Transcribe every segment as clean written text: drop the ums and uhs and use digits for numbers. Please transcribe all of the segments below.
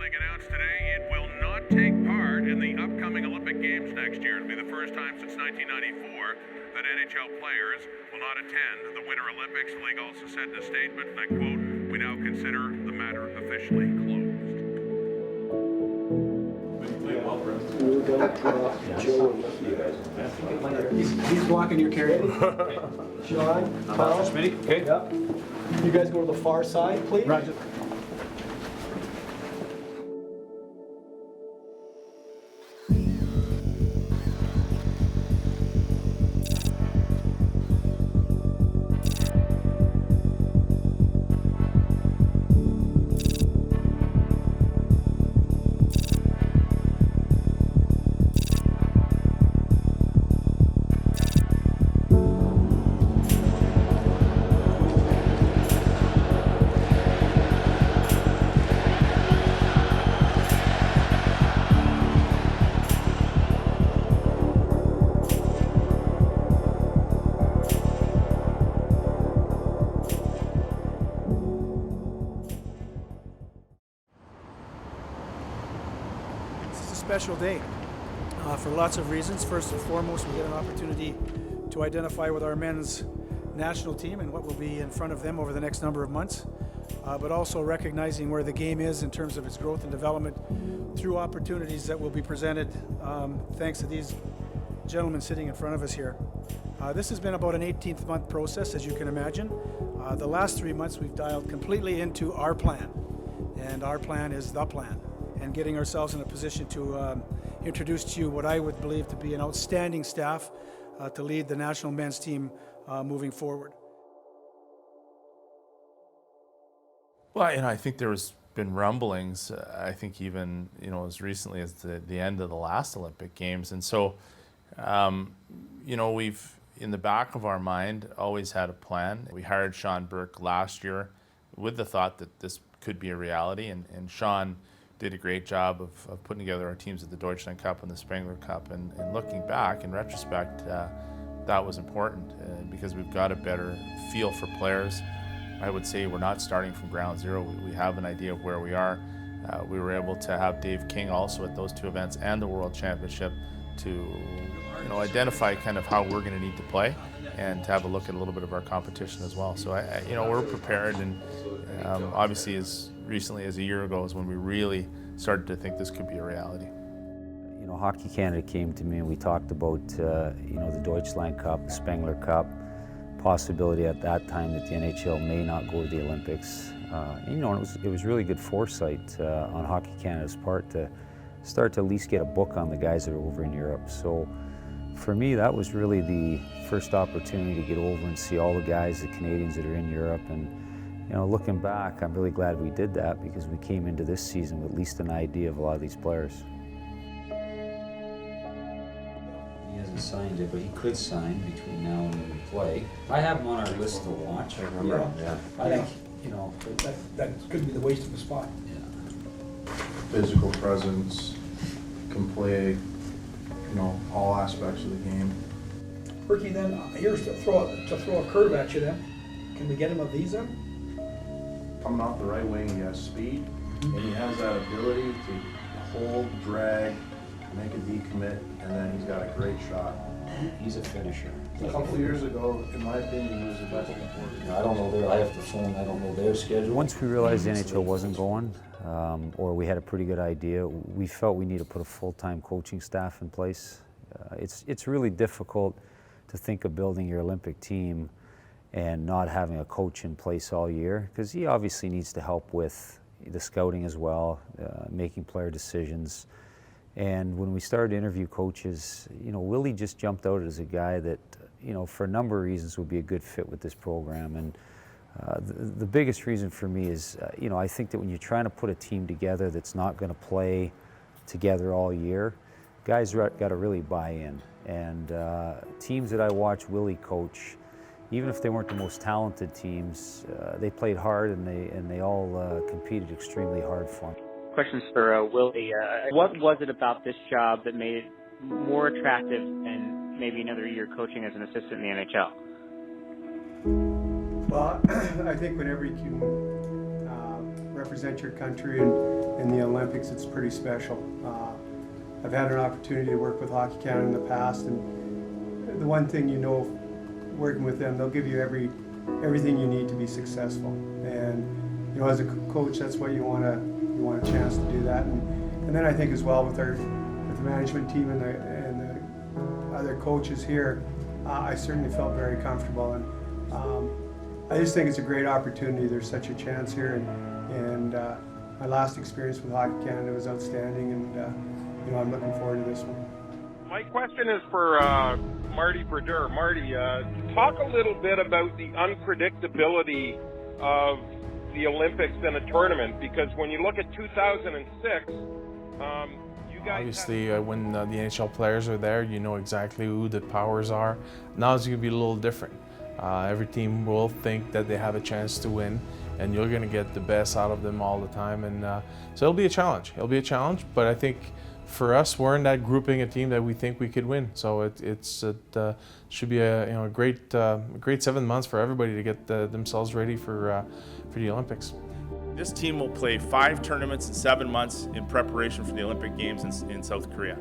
League announced today it will not take part in the upcoming Olympic Games next year. It'll be the first time since 1994 that NHL players will not attend the Winter Olympics. The league also said in a statement, and I quote, "We now consider the matter officially closed." He's blocking your carry. Sean, Tom, Okay. yep. You guys go to the far side, please. Roger. Special day for lots of reasons. First and foremost, we get an opportunity to identify with our men's national team and what will be in front of them over the next number of months, but also recognizing where the game is in terms of its growth and development through opportunities that will be presented thanks to these gentlemen sitting in front of us here. This has been about an 18th month process, as you can imagine. The last 3 months we've dialed completely into our plan, and our plan is the plan, and getting ourselves in a position to introduce to you what I would believe to be an outstanding staff to lead the national men's team moving forward. Well, I think there's been rumblings, I think even, as recently as the end of the last Olympic Games. And so, we've, in the back of our mind, always had a plan. We hired Sean Burke last year with the thought that this could be a reality, and Sean did a great job of putting together our teams at the Deutschland Cup and the Spengler Cup. And looking back, in retrospect, that was important because we've got a better feel for players. I would say we're not starting from ground zero. We have an idea of where we are. We were able to have Dave King also at those two events and the World Championship to identify kind of how we're going to need to play and to have a look at a little bit of our competition as well. So we're prepared, and obviously as recently as a year ago is when we really started to think this could be a reality. Hockey Canada came to me and we talked about the Deutschland Cup, the Spengler Cup, possibility at that time that the NHL may not go to the Olympics. It was really good foresight on Hockey Canada's part to start to at least get a book on the guys that are over in Europe. So for me, that was really the first opportunity to get over and see all the guys, the Canadians that are in Europe. And looking back, I'm really glad we did that because we came into this season with at least an idea of a lot of these players. He hasn't signed it, but he could sign between now and when we play. I have him on our list to watch. I remember. Yeah. I think, That could be the waste of a spot. Yeah. Physical presence, can play, all aspects of the game. Ricky, then here's to throw a curve at you. Then, can we get him a visa? Coming off the right wing, he has speed, and he has that ability to hold, drag, make a decommit, and then he's got a great shot. He's a finisher. A couple of years ago, in my opinion, he was the best forward. I don't know I have to phone, I don't know their schedule. Once we realized the NHL wasn't going, or we had a pretty good idea, we felt we needed to put a full-time coaching staff in place. It's really difficult to think of building your Olympic team and not having a coach in place all year, because he obviously needs to help with the scouting as well, making player decisions. And when we started to interview coaches, Willie just jumped out as a guy that, for a number of reasons would be a good fit with this program. And the biggest reason for me is, I think that when you're trying to put a team together that's not going to play together all year, guys got to really buy in. And teams that I watch Willie coach, even if they weren't the most talented teams, they played hard and they all competed extremely hard for him. Questions for Willie. What was it about this job that made it more attractive than maybe another year coaching as an assistant in the NHL? Well, I think whenever you can represent your country in the Olympics, it's pretty special. I've had an opportunity to work with Hockey Canada in the past, and the one thing you know, working with them, they'll give you everything you need to be successful. And you know, as a coach, that's what you want a chance to do that. And then I think as well with the management team and the other coaches here, I certainly felt very comfortable. And I just think it's a great opportunity. There's such a chance here, and my last experience with Hockey Canada was outstanding, and you know, I'm looking forward to this one. My question is for Marty Brodeur. Marty, talk a little bit about the unpredictability of the Olympics and a tournament, because when you look at 2006, you guys obviously when the NHL players are there, you know exactly who the powers are. Now it's going to be a little different. Every team will think that they have a chance to win, and you're going to get the best out of them all the time. And so it'll be a challenge. It'll be a challenge, but I think for us, we're in that grouping a team that we think we could win. So it should be a great 7 months for everybody to get themselves ready for the Olympics. This team will play 5 tournaments in 7 months in preparation for the Olympic Games in South Korea.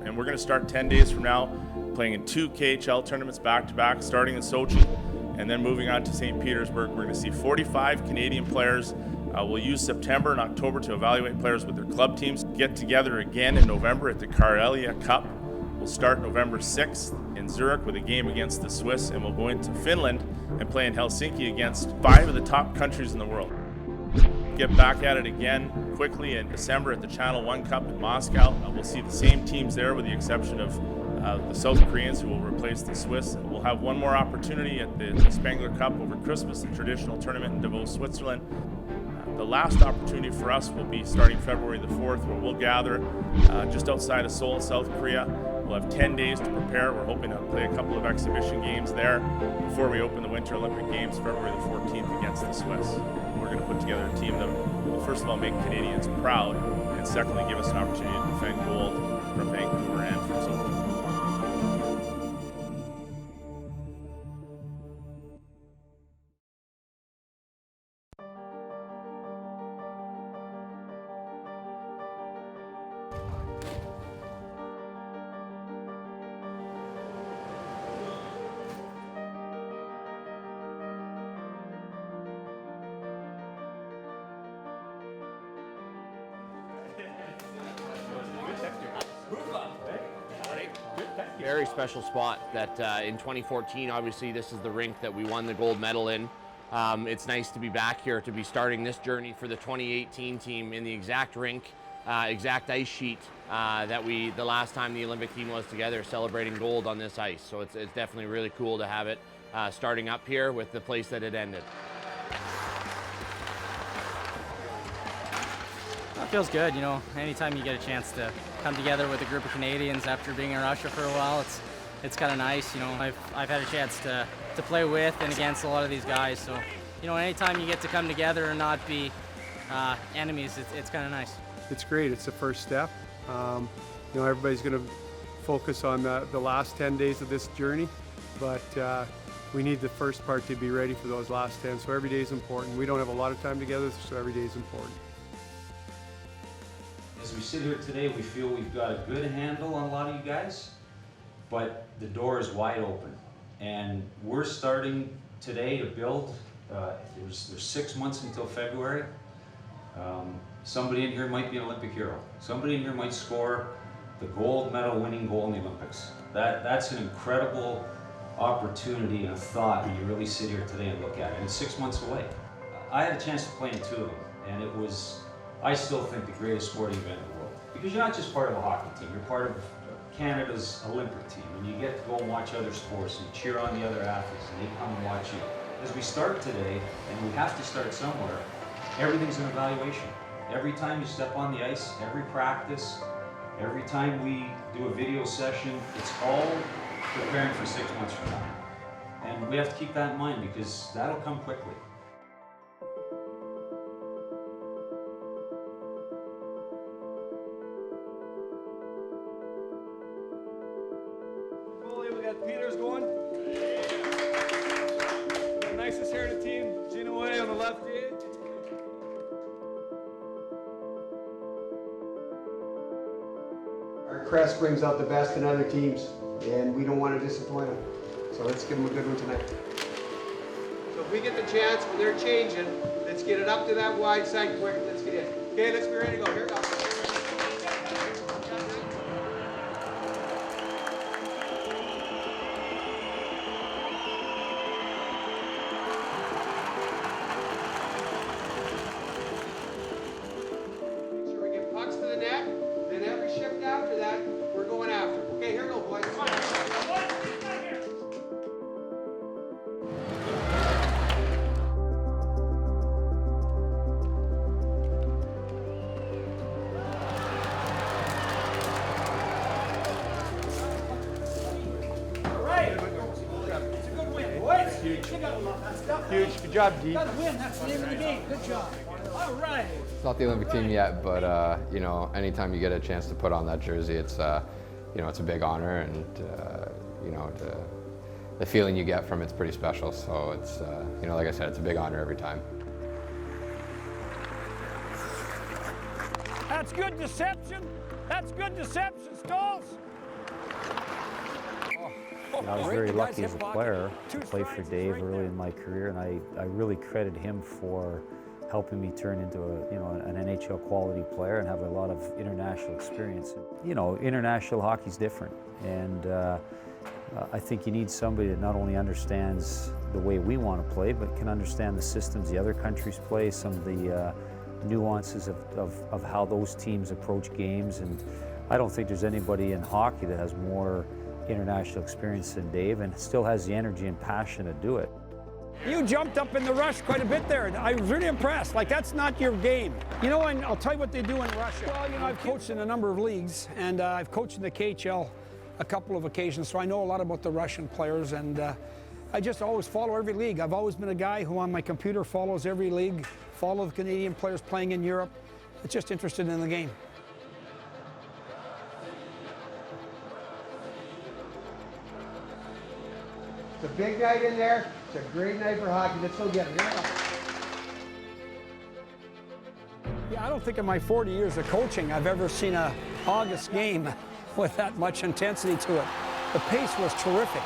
And we're going to start 10 days from now playing in 2 KHL tournaments back-to-back, starting in Sochi and then moving on to St. Petersburg. We're going to see 45 Canadian players. We'll use September and October to evaluate players with their club teams. Get together again in November at the Karelia Cup. We'll start November 6th in Zurich with a game against the Swiss, and we'll go into Finland and play in Helsinki against 5 of the top countries in the world. Get back at it again quickly in December at the Channel 1 Cup in Moscow. We'll see the same teams there with the exception of the South Koreans, who will replace the Swiss. We'll have one more opportunity at the Spengler Cup over Christmas, the traditional tournament in Davos, Switzerland. The last opportunity for us will be starting February the 4th, where we'll gather just outside of Seoul, South Korea. We'll have 10 days to prepare. We're hoping to play a couple of exhibition games there before we open the Winter Olympic Games February the 14th against the Swiss. We're going to put together a team that will first of all make Canadians proud, and secondly give us an opportunity to defend gold from Vancouver and from Sochi. Very special spot that in 2014, obviously this is the rink that we won the gold medal in. It's nice to be back here to be starting this journey for the 2018 team in the exact rink, exact ice sheet that the last time the Olympic team was together celebrating gold on this ice. So it's definitely really cool to have it starting up here with the place that it ended. It feels good, you know, anytime you get a chance to come together with a group of Canadians after being in Russia for a while, it's kind of nice, you know. I've had a chance to play with and against a lot of these guys, so, you know, anytime you get to come together and not be enemies, it's kind of nice. It's great. It's the first step. You know, everybody's going to focus on the last 10 days of this journey, but we need the first part to be ready for those last 10, so every day is important. We don't have a lot of time together, so every day is important. As we sit here today, we feel we've got a good handle on a lot of you guys, but the door is wide open. And we're starting today to build. There's 6 months until February. Somebody in here might be an Olympic hero. Somebody in here might score the gold medal winning goal in the Olympics. That's an incredible opportunity and a thought when you really sit here today and look at it. And it's 6 months away. I had a chance to play in 2 of them, and it was, I still think, the greatest sporting event in the world. Because you're not just part of a hockey team, you're part of Canada's Olympic team, and you get to go and watch other sports and cheer on the other athletes, and they come and watch you. As we start today, and we have to start somewhere, everything's an evaluation. Every time you step on the ice, every practice, every time we do a video session, it's all preparing for 6 months from now. And we have to keep that in mind because that'll come quickly. We got Peters going. The nicest hair in the team, Gina Way on the left. Our crest brings out the best in other teams, and we don't want to disappoint them. So let's give them a good one tonight. So if we get the chance when they're changing, let's get it up to that wide side quick. Let's get in. Okay, let's be ready to go. Here it goes. Make sure we get pucks to the net. Then every shift after that, we're going after. Okay, here we go, boys. Huge. Good job, D. Got to win. That's the name of the game. Good job. All right. It's not the Olympic team yet, but you know, anytime you get a chance to put on that jersey, it's you know, it's a big honor, and you know, the feeling you get from it's pretty special. So it's you know, like I said, it's a big honor every time. That's good deception. That's good deception, Stalls. I was very lucky as a player to play for Dave early in my career, and I really credit him for helping me turn into an NHL quality player and have a lot of international experience. You know, international hockey's different, and I think you need somebody that not only understands the way we want to play, but can understand the systems the other countries play, some of the nuances of how those teams approach games. And I don't think there's anybody in hockey that has more international experience than Dave, and still has the energy and passion to do it. You jumped up in the rush quite a bit there. I was really impressed. Like, that's not your game. You know, and I'll tell you what they do in Russia. Well, you know, I've coached in a number of leagues, and I've coached in the KHL a couple of occasions, so I know a lot about the Russian players, and I just always follow every league. I've always been a guy who on my computer follows every league, follow the Canadian players playing in Europe. It's just interested in the game. It's a big night in there. It's a great night for hockey. Let's go get it. Yeah, I don't think in my 40 years of coaching I've ever seen a August game with that much intensity to it. The pace was terrific.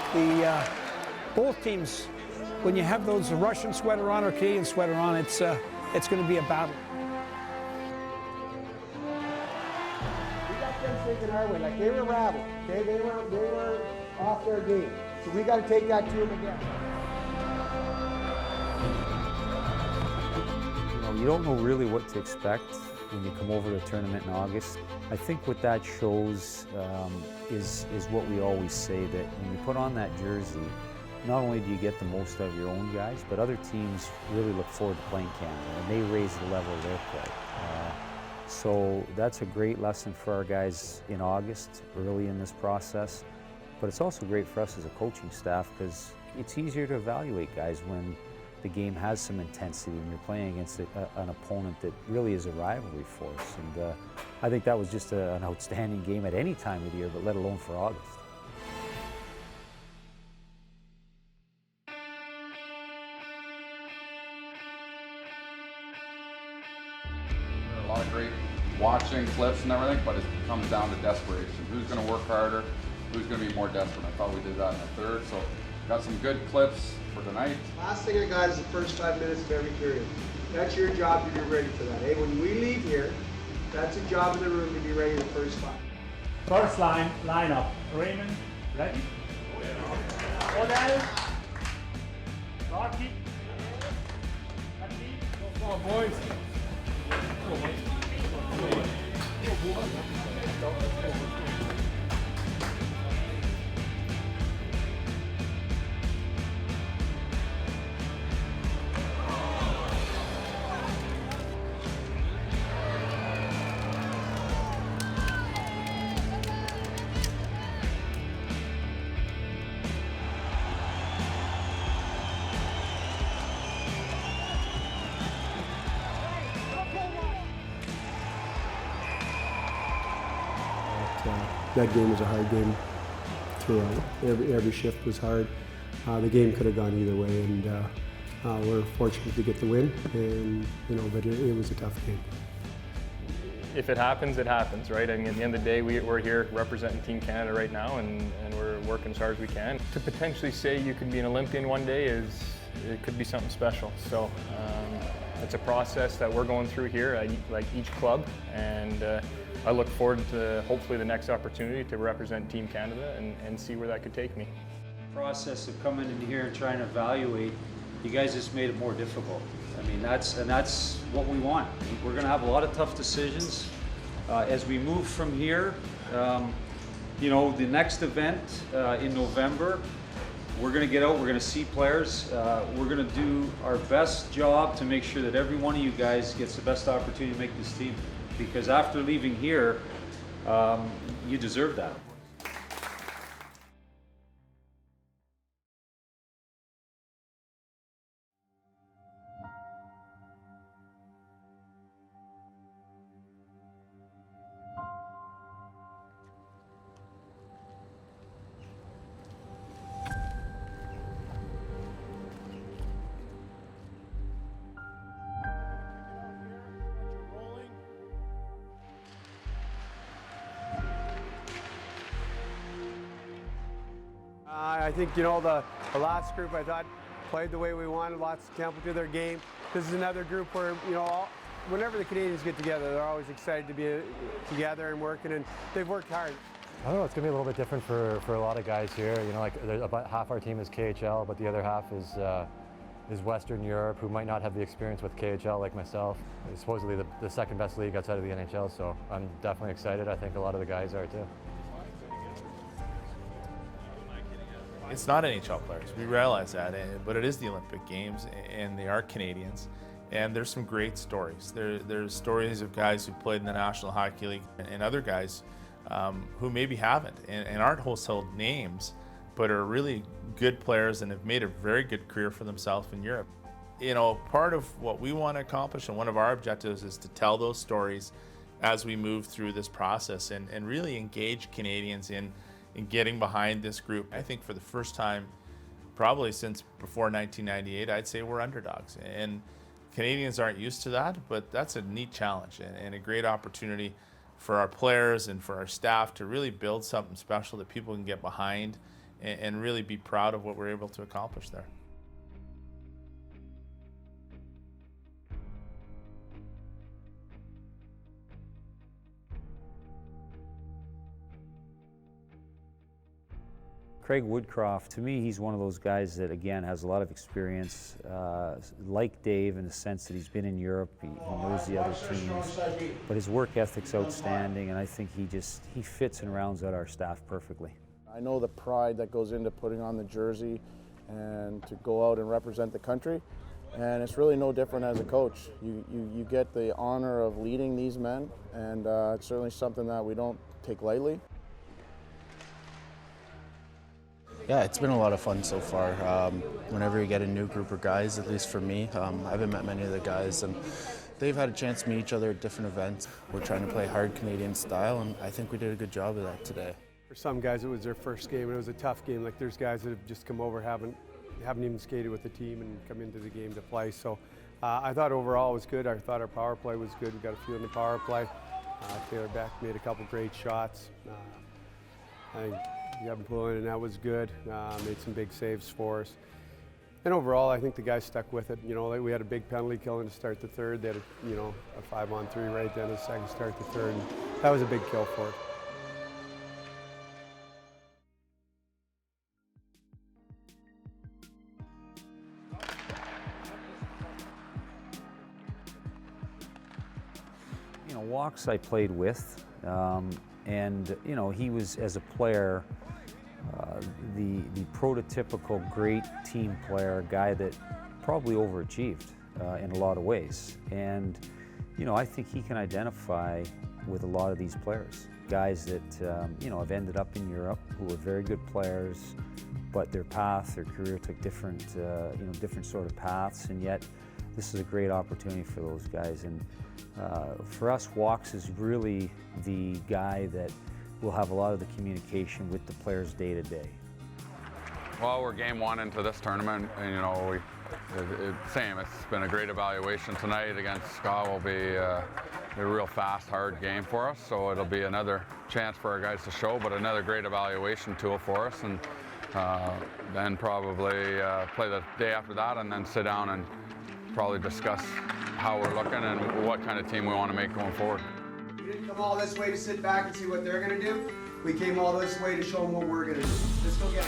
Both teams, when you have those Russian sweater on or Canadian sweater on, it's going to be a battle. We got them thinking our way, like they were rattled. Okay, they were off their game. So we got to take that to them again. You know, you don't know really what to expect when you come over to a tournament in August. I think what that shows is what we always say, that when you put on that jersey, not only do you get the most out of your own guys, but other teams really look forward to playing Canada, and they raise the level of their play. So that's a great lesson for our guys in August, early in this process. But it's also great for us as a coaching staff, because it's easier to evaluate guys when the game has some intensity and you're playing against an opponent that really is a rivalry for us. And I think that was just an outstanding game at any time of the year, but let alone for August. A lot of great watching clips and everything, but it comes down to desperation. Who's going to work harder? Who's going to be more desperate? I thought we did that in the third, so got some good clips for tonight. Last thing I got is the first 5 minutes of every period. That's your job to be ready for that. Hey, when we leave here, that's a job in the room to be ready the first 5. First line up. Raymond, ready? Odell, Rocky, go for boys. That game was a hard game throughout. Every shift was hard. The game could have gone either way, and we're fortunate to get the win. And but it was a tough game. if it happens, it happens, right? I mean, at the end of the day, we're here representing Team Canada right now, and we're working as hard as we can. To potentially say you could be an Olympian one day it could be something special. So it's a process that we're going through here, like each club, and I look forward to hopefully the next opportunity to represent Team Canada and see where that could take me. Process of coming in here and trying to evaluate, you guys just made it more difficult. I mean, that's what we want. We're going to have a lot of tough decisions as we move from here. You know, the next event in November, we're going to get out, we're going to see players. We're going to do our best job to make sure that every one of you guys gets the best opportunity to make this team. Because after leaving here, you deserve that. I think, you know, the last group I thought played the way we wanted, lots of tempo to their game. This is another group where, you know, whenever the Canadians get together, they're always excited to be together and working, and they've worked hard. I don't know, it's going to be a little bit different for a lot of guys here. You know, like about half our team is KHL, but the other half is Western Europe, who might not have the experience with KHL like myself. It's supposedly the second best league outside of the NHL, so I'm definitely excited. I think a lot of the guys are too. It's not NHL players, we realize that, but it is the Olympic Games, and they are Canadians, and there's some great stories. There's stories of guys who played in the National Hockey League and other guys who maybe haven't and aren't household names, but are really good players and have made a very good career for themselves in Europe. You know, part of what we want to accomplish, and one of our objectives, is to tell those stories as we move through this process and really engage Canadians in getting behind this group. I think for the first time, probably since before 1998, I'd say we're underdogs. And Canadians aren't used to that, but that's a neat challenge and a great opportunity for our players and for our staff to really build something special that people can get behind and really be proud of what we're able to accomplish there. Craig Woodcroft, to me, he's one of those guys that, again, has a lot of experience, like Dave, in the sense that he's been in Europe, he knows the other teams, but his work ethic's outstanding, and I think he fits and rounds out our staff perfectly. I know the pride that goes into putting on the jersey and to go out and represent the country, and it's really no different as a coach. You get the honor of leading these men, and it's certainly something that we don't take lightly. Yeah, it's been a lot of fun so far. Whenever you get a new group of guys, at least for me, I haven't met many of the guys, and they've had a chance to meet each other at different events. We're trying to play hard Canadian style, and I think we did a good job of that today. For some guys, it was their first game, and it was a tough game. Like, there's guys that have just come over, haven't even skated with the team and come into the game to play. So I thought overall it was good. I thought our power play was good. We got a few in the power play. Taylor Beck made a couple great shots. I think Gavin Poulin, and that was good. Made some big saves for us. And overall, I think the guys stuck with it. You know, we had a big penalty killing to start the third. They had a 5-on-3 right then, a second start the third. And that was a big kill for us. You know, Walks I played with, and you know, he was, as a player, the prototypical great team player, a guy that probably overachieved in a lot of ways. And you know, I think he can identify with a lot of these players, guys that you know, have ended up in Europe, who are very good players, but their path, their career took different, you know, different sort of paths, and yet this is a great opportunity for those guys. And for us, Walks is really the guy that will have a lot of the communication with the players day to day. Well, we're game one into this tournament, and you know, it's been a great evaluation tonight against Scott. Will be, a real fast, hard game for us, so it'll be another chance for our guys to show, but another great evaluation tool for us. And then probably play the day after that, and then sit down and probably discuss how we're looking and what kind of team we want to make going forward. We didn't come all this way to sit back and see what they're going to do. We came all this way to show them what we're going to do. Let's go get it.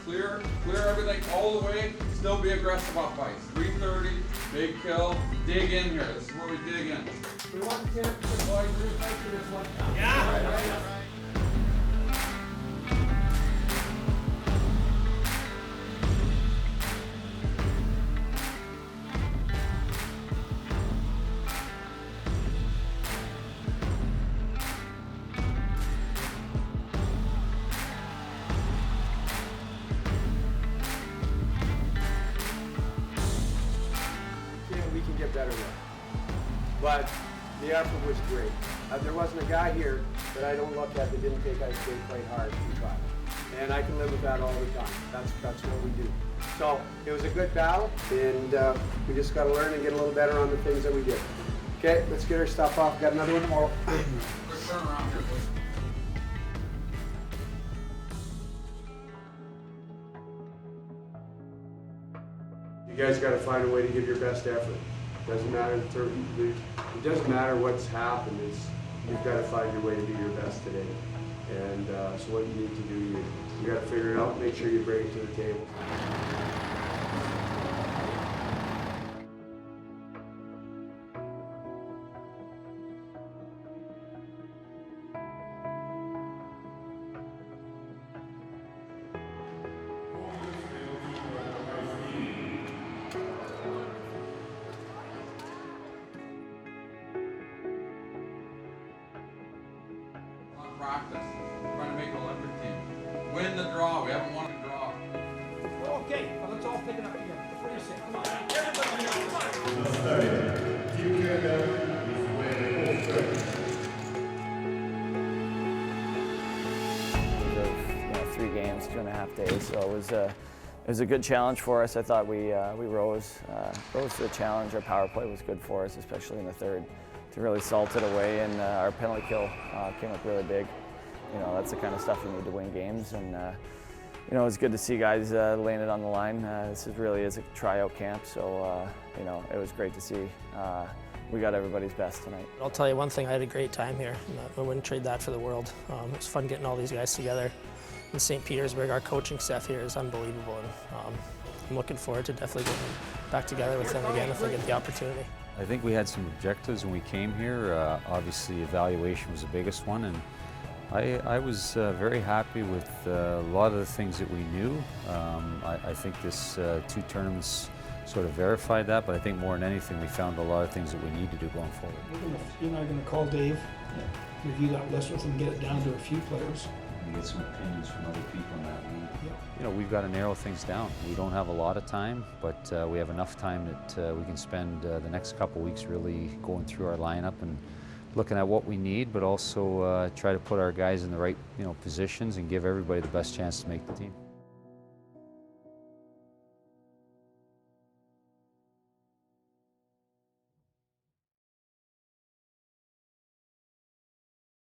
Clear everything all the way, still be aggressive off ice. 330, big kill, dig in here. This is where we dig in. We want the 10% boys, we're fight for this one. Yeah! We can get better there. But the effort was great. There wasn't a guy here that I don't look at that didn't take ice skate, play hard, and try. And I can live with that all the time. That's what we do. So it was a good battle, and we just got to learn and get a little better on the things that we did. Okay, let's get our stuff off. Got another one tomorrow. Quick turnaround here, please. You guys got to find a way to give your best effort. Doesn't matter. It doesn't matter what's happened. You've got to find your way to be your best today. And so what you need to do, you got to figure it out. Make sure you bring it to the table. Practice. We're trying to make an Olympic team. Win the draw. We haven't won a draw. Well, okay, well, let's all pick it up together. What do you say? Come on. Three games, 2.5 days, so it was a good challenge for us. I thought we rose to the challenge. Our power play was good for us, especially in the third, to really salt it away, and our penalty kill came up really big. You know, that's the kind of stuff you need to win games, and you know, it's good to see guys laying it on the line. This really is a tryout camp, so you know, it was great to see. We got everybody's best tonight. I'll tell you one thing, I had a great time here. I wouldn't trade that for the world. It was fun getting all these guys together in St. Petersburg. Our coaching staff here is unbelievable, and I'm looking forward to definitely getting back together with them again if I get the opportunity. I think we had some objectives when we came here. Obviously, evaluation was the biggest one, and I was very happy with a lot of the things that we knew. I think this two tournaments sort of verified that, but I think more than anything, we found a lot of things that we need to do going forward. You and I are going to call Dave, review that list with him, get it down to a few players. And get some opinions from other people in that league. You know, we've got to narrow things down. We don't have a lot of time, but we have enough time that we can spend the next couple weeks really going through our lineup and looking at what we need, but also try to put our guys in the right positions and give everybody the best chance to make the team.